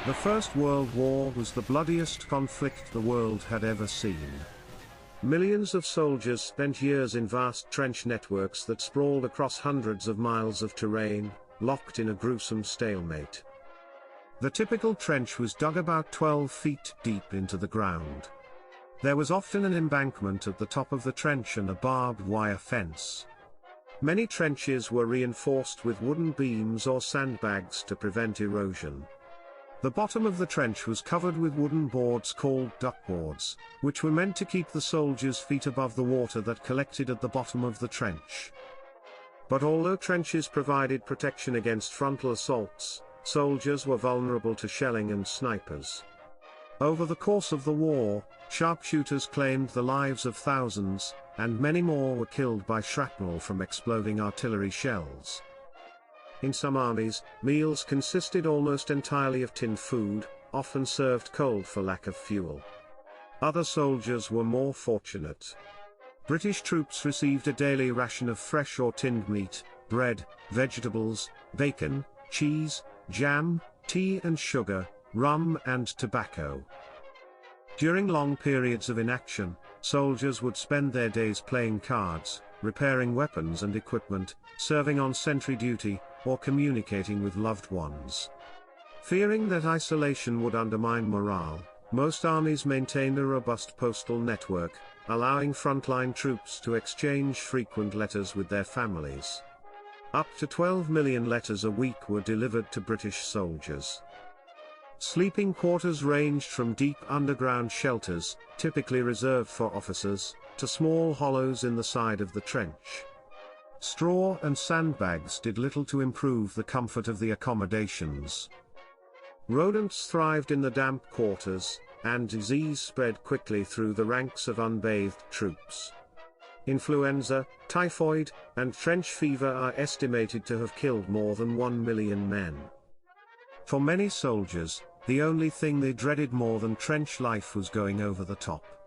The First World War was the bloodiest conflict the world had ever seen. Millions of soldiers spent years in vast trench networks that sprawled across hundreds of miles of terrain, locked in a gruesome stalemate. The typical trench was dug about 12 feet deep into the ground. There was often an embankment at the top of the trench and a barbed wire fence. Many trenches were reinforced with wooden beams or sandbags to prevent erosion. The bottom of the trench was covered with wooden boards called duckboards, which were meant to keep the soldiers' feet above the water that collected at the bottom of the trench. But although trenches provided protection against frontal assaults, soldiers were vulnerable to shelling and snipers. Over the course of the war, sharpshooters claimed the lives of thousands, and many more were killed by shrapnel from exploding artillery shells. In some armies, meals consisted almost entirely of tinned food, often served cold for lack of fuel. Other soldiers were more fortunate. British troops received a daily ration of fresh or tinned meat, bread, vegetables, bacon, cheese, jam, tea and sugar, rum and tobacco. During long periods of inaction, soldiers would spend their days playing cards, repairing weapons and equipment, serving on sentry duty, or communicating with loved ones. Fearing that isolation would undermine morale, most armies maintained a robust postal network, allowing frontline troops to exchange frequent letters with their families. Up to 12 million letters a week were delivered to British soldiers. Sleeping quarters ranged from deep underground shelters, typically reserved for officers, to small hollows in the side of the trench. Straw and sandbags did little to improve the comfort of the accommodations. Rodents thrived in the damp quarters, and disease spread quickly through the ranks of unbathed troops. Influenza, typhoid, and trench fever are estimated to have killed more than 1 million men. For many soldiers, the only thing they dreaded more than trench life was going over the top.